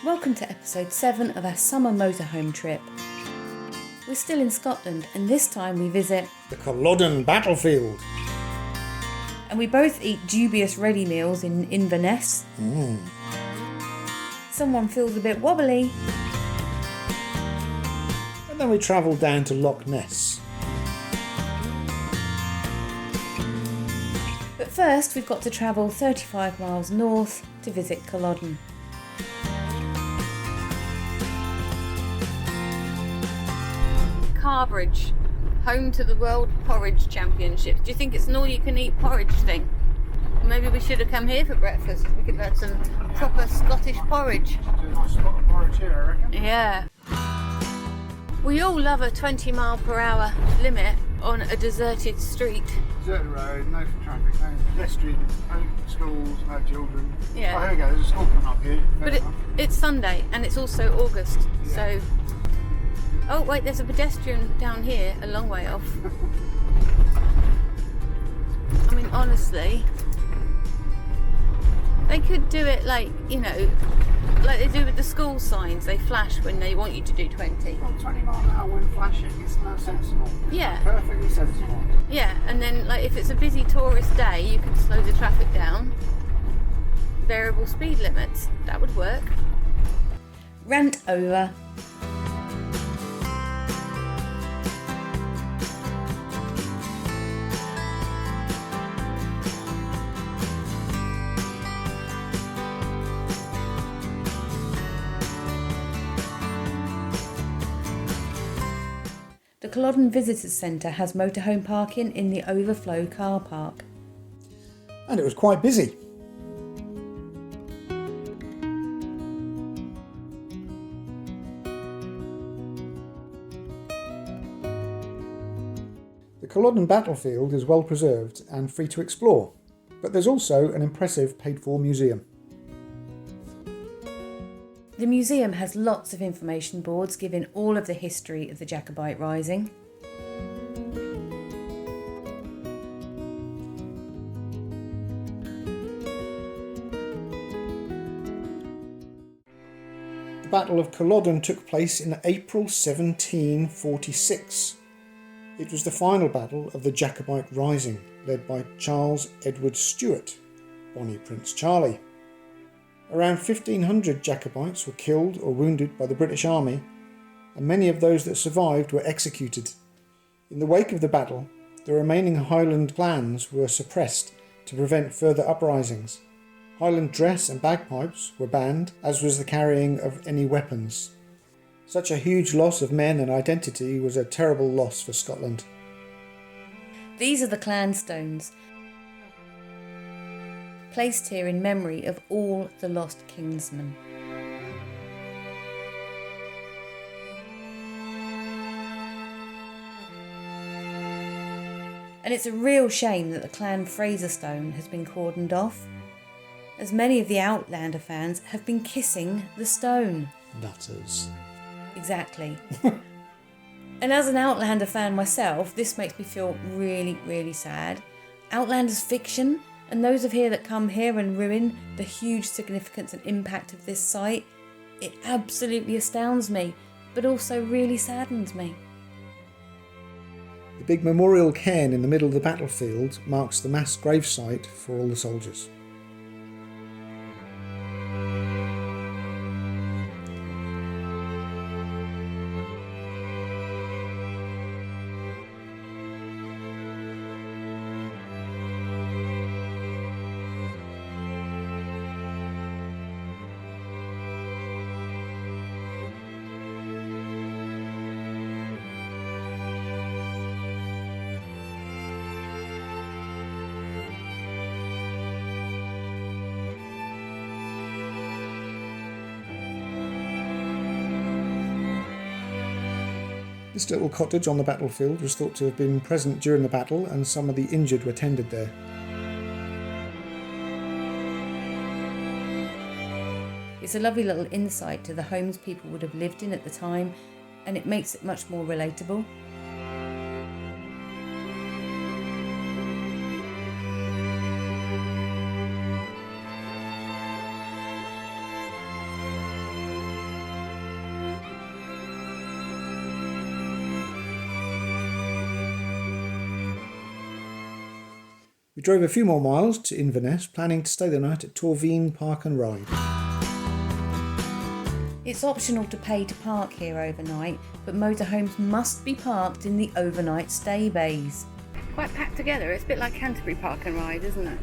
Welcome to episode 7 of our summer motorhome trip. We're still in Scotland and this time we visit the Culloden Battlefield. And we both eat dubious ready meals in Inverness. Someone feels a bit wobbly. And then we travel down to Loch Ness. But first we've got to travel 35 miles north to visit Culloden. Porridge, home to the World Porridge Championships. Do you think it's an all-you-can-eat porridge thing? Maybe we should have come here for breakfast. We could have had some proper Scottish porridge. Do a nice spot of porridge here, I reckon. Yeah. We all love a 20-mile-per-hour limit on a deserted street. Deserted road, no traffic, no pedestrians, no schools, no children. Yeah. Oh, here we go, there's a school coming up here. But it's Sunday and it's also August, so... Oh wait, there's a pedestrian down here, a long way off. I mean, honestly, they could do it like, you know, like they do with the school signs. They flash when they want you to do 20. Well, 20 mile an hour when flashing, it's not sensible. Yeah. Perfectly sensible. Yeah, and then like if it's a busy tourist day, you can slow the traffic down. Variable speed limits, that would work. Rant over. The Culloden Visitors Centre has motorhome parking in the overflow car park. And it was quite busy. The Culloden Battlefield is well preserved and free to explore, but there's also an impressive paid-for museum. The museum has lots of information boards giving all of the history of the Jacobite Rising. The Battle of Culloden took place in April 1746. It was the final battle of the Jacobite Rising, led by Charles Edward Stuart, Bonnie Prince Charlie. Around 1,500 Jacobites were killed or wounded by the British Army, and many of those that survived were executed. In the wake of the battle, the remaining Highland clans were suppressed to prevent further uprisings. Highland dress and bagpipes were banned, as was the carrying of any weapons. Such a huge loss of men and identity was a terrible loss for Scotland. These are the clan stones, placed here in memory of all the lost kinsmen. And it's a real shame that the Clan Fraser stone has been cordoned off, as many of the Outlander fans have been kissing the stone. Nutters. Exactly. And as an Outlander fan myself, this makes me feel really, really sad. Outlander's fiction, and those of here that come here and ruin the huge significance and impact of this site, it absolutely astounds me, but also really saddens me. The big memorial cairn in the middle of the battlefield marks the mass gravesite for all the soldiers. This little cottage on the battlefield was thought to have been present during the battle, and some of the injured were tended there. It's a lovely little insight to the homes people would have lived in at the time, and it makes it much more relatable. We drove a few more miles to Inverness, planning to stay the night at Culloden Park and Ride. It's optional to pay to park here overnight, but motorhomes must be parked in the overnight stay bays. Quite packed together. It's a bit like Canterbury Park and Ride, isn't it?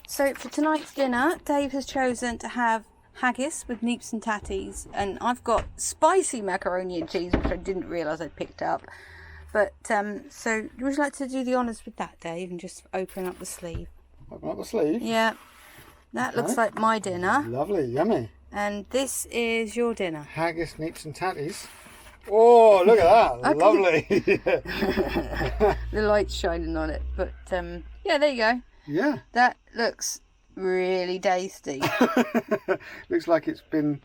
So for tonight's dinner, Dave has chosen to have haggis with neeps and tatties, and I've got spicy macaroni and cheese, which I didn't realise I'd picked up. But so would you like to do the honours with that, Dave, and just open up the sleeve? Open up the sleeve. Yeah, that looks like my dinner. Lovely, yummy. And this is your dinner. Haggis, neeps and tatties. Oh, look at that. Lovely. The light's shining on it. But yeah, there you go. Yeah. That looks really tasty. Looks like it's been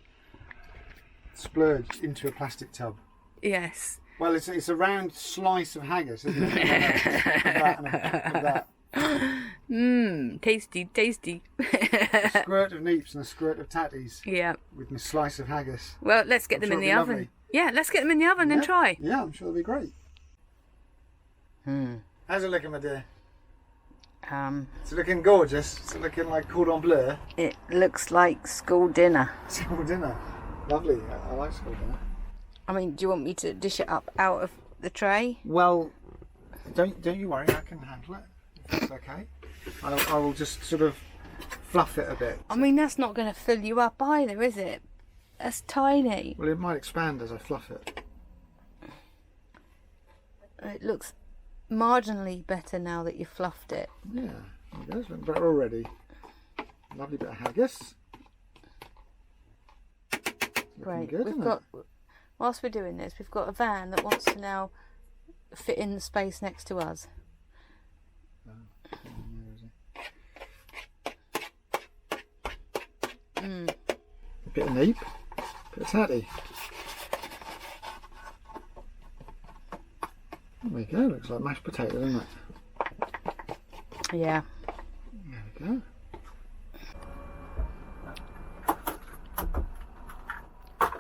splurged into a plastic tub. Yes. Well, it's a round slice of haggis, isn't it? that. Mmm, tasty, tasty. A squirt of neeps and a squirt of tatties. Yeah. With my slice of haggis. Well, let's get them in the oven. Lovely. Yeah, let's get them in the oven and try. Yeah, I'm sure they'll be great. How's it looking, my dear? It's looking gorgeous. It's looking like cordon bleu. It looks like school dinner. School dinner. Lovely. I like school dinner. I mean, do you want me to dish it up out of the tray? Well, don't you worry. I can handle it. If that's okay. I will just sort of fluff it a bit. I mean, that's not going to fill you up either, is it? That's tiny. Well, it might expand as I fluff it. It looks marginally better now that you fluffed it. Yeah, it does look better already. Lovely bit of haggis. Great. Good, We've got, whilst we're doing this, we've got a van that wants to now fit in the space next to us. A bit of neep, a bit of tatty. There we go, looks like mashed potato, doesn't it? Yeah. There we go.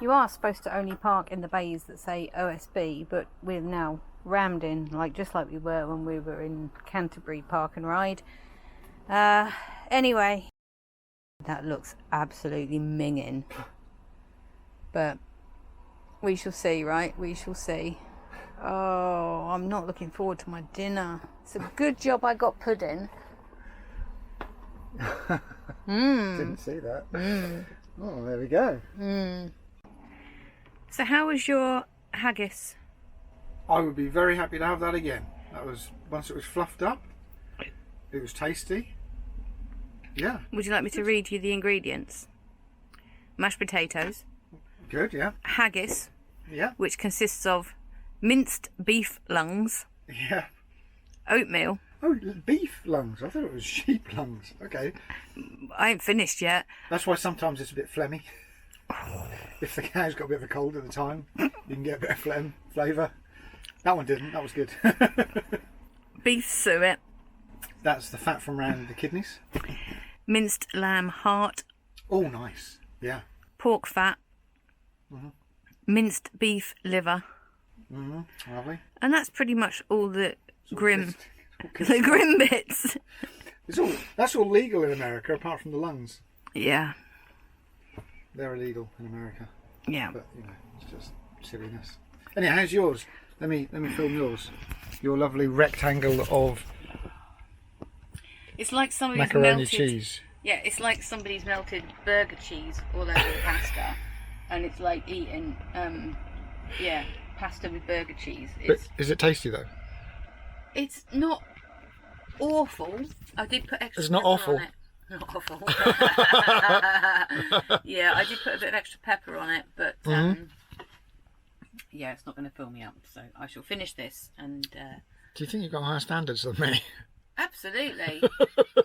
You are supposed to only park in the bays that say OSB, but we're now rammed in, just like we were when we were in Canterbury Park and Ride. Anyway, that looks absolutely minging. But we shall see, right? We shall see. Oh, I'm not looking forward to my dinner. It's a good job I got pudding. Didn't see that. Oh, there we go. So how was your haggis? I would be very happy to have that again. That was, once it was fluffed up, it was tasty. Yeah. Would you like me to read you the ingredients? Mashed potatoes. Good, yeah. Haggis. Yeah. Which consists of minced beef lungs. Yeah. Oatmeal. Oh, beef lungs. I thought it was sheep lungs. Okay. I ain't finished yet. That's why sometimes it's a bit phlegmy. If the cow's got a bit of a cold at the time, you can get a bit of phlegm flavour. That one didn't. That was good. Beef suet. That's the fat from around the kidneys. Minced lamb heart. Oh, nice. Yeah. Pork fat. Minced beef liver. Lovely. And that's pretty much all the grim bits. That's all legal in America, apart from the lungs. Yeah. They're illegal in America. Yeah. But it's just silliness. Anyway, how's yours? Let me film yours. Your lovely rectangle of It's like somebody's macaroni melted cheese. Yeah, it's like somebody's melted burger cheese all over the pasta, and it's like eating pasta with burger cheese. But is it tasty though? It's not awful. I did put extra. It's not pepper awful. On it. Not awful. Yeah, I did put a bit of extra pepper on it, but yeah, it's not going to fill me up. So I shall finish this and. Do you think you've got higher standards than me? Absolutely.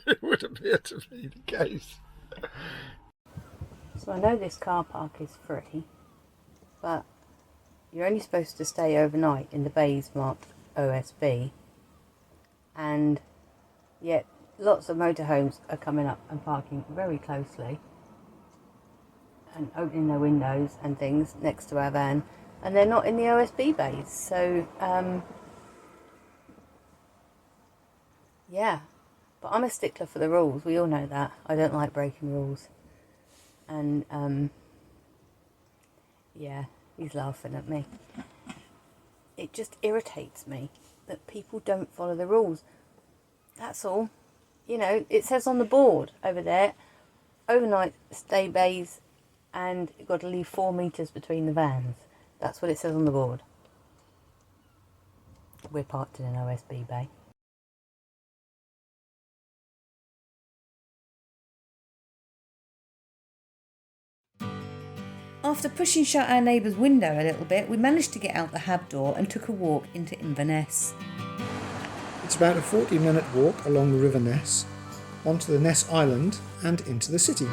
It would appear to be the case. So I know this car park is free, but you're only supposed to stay overnight in the bays marked OSB, and yet lots of motorhomes are coming up and parking very closely and opening their windows and things next to our van, and they're not in the OSB bays. So Yeah, but I'm a stickler for the rules. We all know that. I don't like breaking rules. And, yeah, he's laughing at me. It just irritates me that people don't follow the rules. That's all. You know, it says on the board over there, overnight stay bays, and you've got to leave 4 metres between the vans. That's what it says on the board. We're parked in an OSB bay. After pushing shut our neighbour's window a little bit, we managed to get out the hab door and took a walk into Inverness. It's about a 40-minute walk along the River Ness, onto the Ness Island and into the city.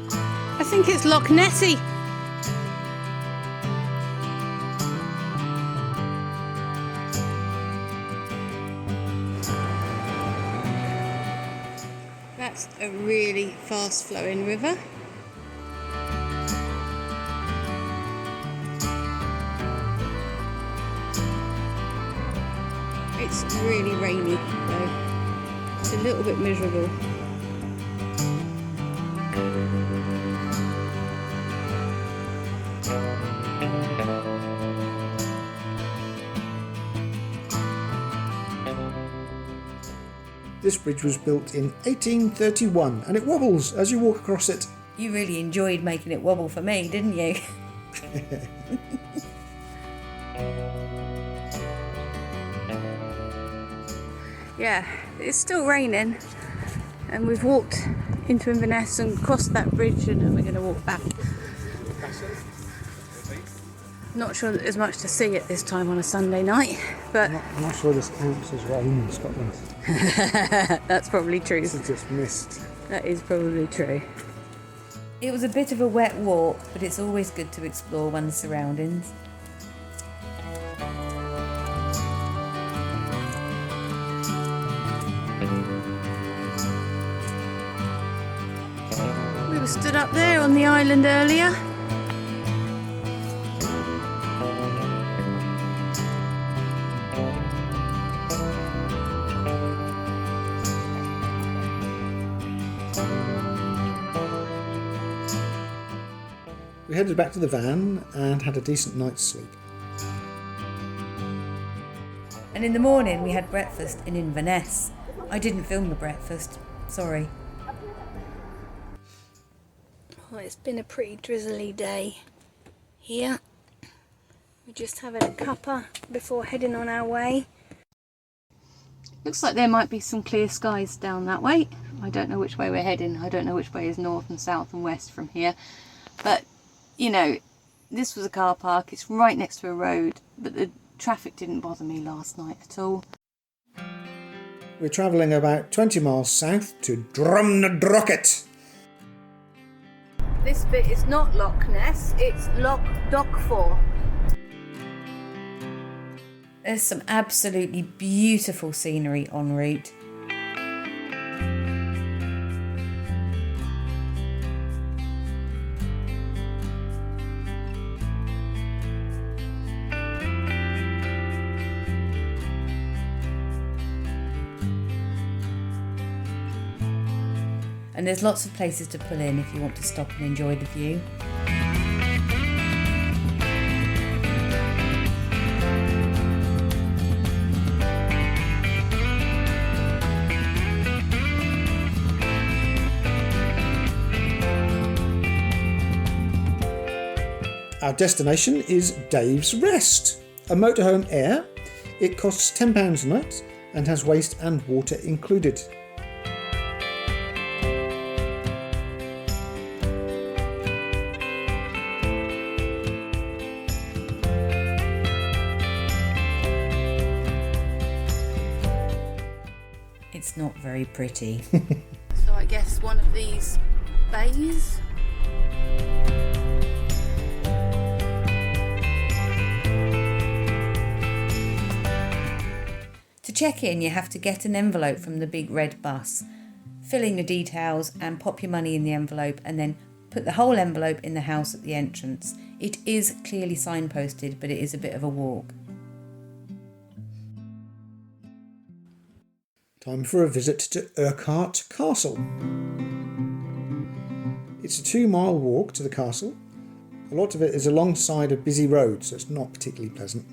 I think it's Loch Nessy. That's a really fast flowing river. It's really rainy though. It's a little bit miserable. This bridge was built in 1831 and it wobbles as you walk across it. You really enjoyed making it wobble for me, didn't you? Yeah, it's still raining and we've walked into Inverness and crossed that bridge and we're going to walk back. Not sure that there's much to see at this time on a Sunday night, but I'm not sure this counts as rain in Scotland. that's probably true. This is just mist. That is probably true. It was a bit of a wet walk, but it's always good to explore one's surroundings. We were stood up there on the island earlier. We headed back to the van and had a decent night's sleep. And in the morning we had breakfast in Inverness. I didn't film the breakfast, sorry. Well, it's been a pretty drizzly day here. We're just having a cuppa before heading on our way. Looks like there might be some clear skies down that way. I don't know which way we're heading. I don't know which way is north and south and west from here. But, you know, this was a car park. It's right next to a road. But the traffic didn't bother me last night at all. We're travelling about 20 miles south to Drumnadrocket. This bit is not Loch Ness, it's Loch Dockfor. There's some absolutely beautiful scenery en route. And there's lots of places to pull in if you want to stop and enjoy the view. Our destination is Dave's Rest, a motorhome Aire. It costs £10 a night and has waste and water included. It's not very pretty. So I guess one of these bays. To check in, you have to get an envelope from the big red bus, fill in your details and pop your money in the envelope and then put the whole envelope in the house at the entrance. It is clearly signposted, but it is a bit of a walk. Time for a visit to Urquhart Castle. It's a 2-mile walk to the castle. A lot of it is alongside a busy road, so it's not particularly pleasant.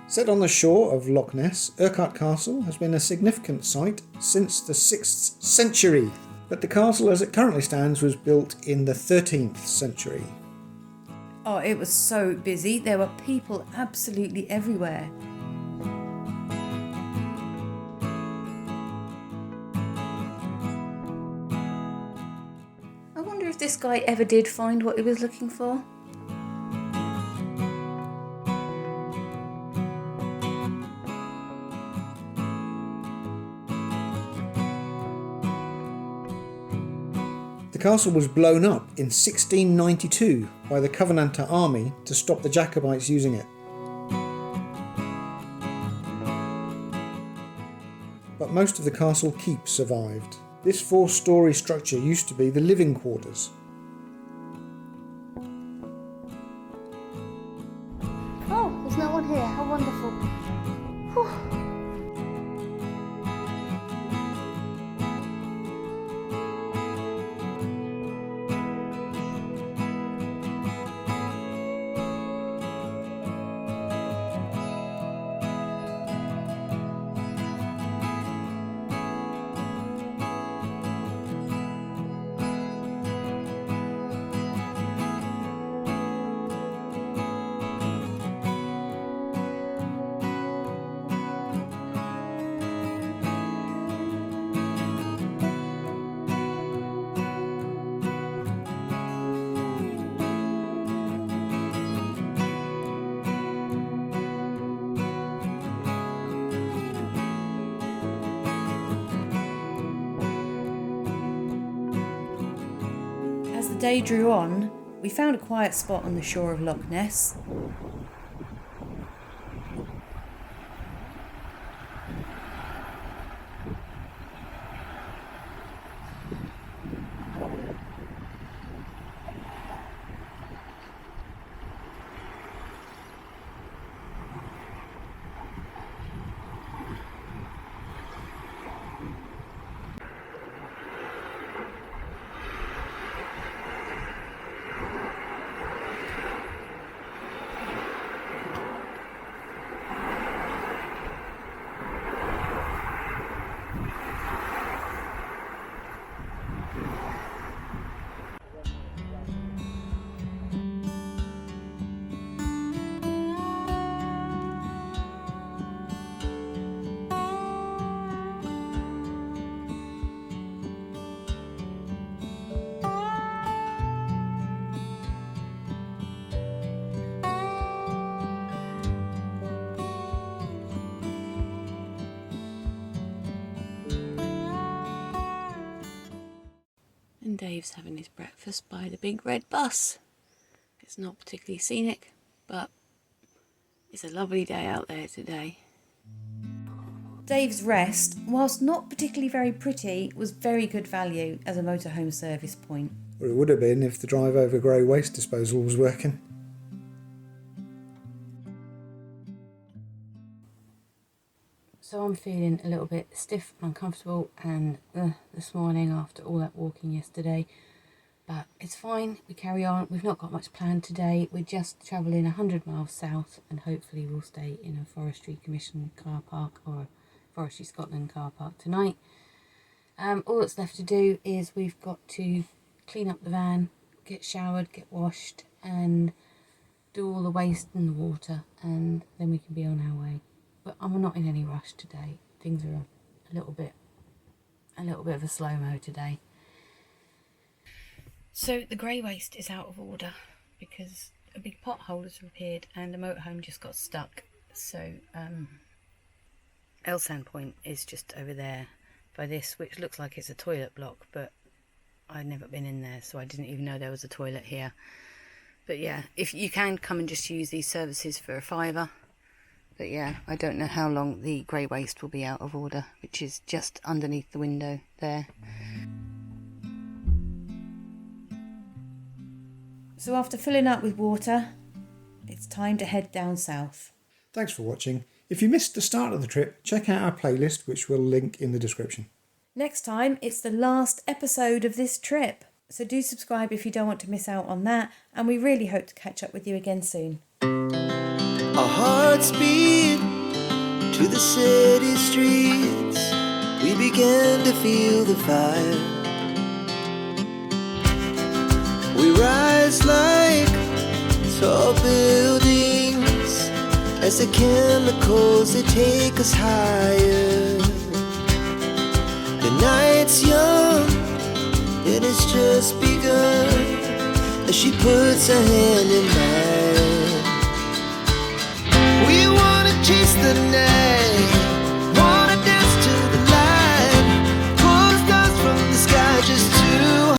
Set on the shore of Loch Ness, Urquhart Castle has been a significant site since the 6th century, but the castle as it currently stands was built in the 13th century. Oh, it was so busy. There were people absolutely everywhere. I wonder if this guy ever did find what he was looking for. The castle was blown up in 1692 by the Covenanter army to stop the Jacobites using it. But most of the castle keep survived. This 4-storey structure used to be the living quarters. Oh, there's no one here. How wonderful. Whew. As the day drew on, we found a quiet spot on the shore of Loch Ness. And Dave's having his breakfast by the big red bus. It's not particularly scenic, but it's a lovely day out there today. Dave's Rest, whilst not particularly very pretty, was very good value as a motorhome service point. Well, it would have been if the drive over grey waste disposal was working. So I'm feeling a little bit stiff and uncomfortable and this morning after all that walking yesterday. But it's fine, we carry on. We've not got much planned today. We're just travelling 100 miles south and hopefully we'll stay in a Forestry Commission car park or a Forestry Scotland car park tonight. All that's left to do is we've got to clean up the van, get showered, get washed and do all the waste in the water and then we can be on our way. But I'm not in any rush today. Things are a little bit of a slow-mo today. So the grey waste is out of order because a big pothole has appeared and the motorhome just got stuck. So Elsan Point is just over there by this, which looks like it's a toilet block, but I'd never been in there, so I didn't even know there was a toilet here. But yeah, if you can come and just use these services for £5. But yeah, I don't know how long the grey waste will be out of order, which is just underneath the window there. So after filling up with water, it's time to head down south. Thanks for watching. If you missed the start of the trip, check out our playlist, which we'll link in the description. Next time, it's the last episode of this trip. So do subscribe if you don't want to miss out on that, and we really hope to catch up with you again soon. Our hearts beat to the city streets. We began to feel the fire. We rise like tall buildings as the chemicals, they take us higher. The night's young, it has just begun as she puts her hand in mine.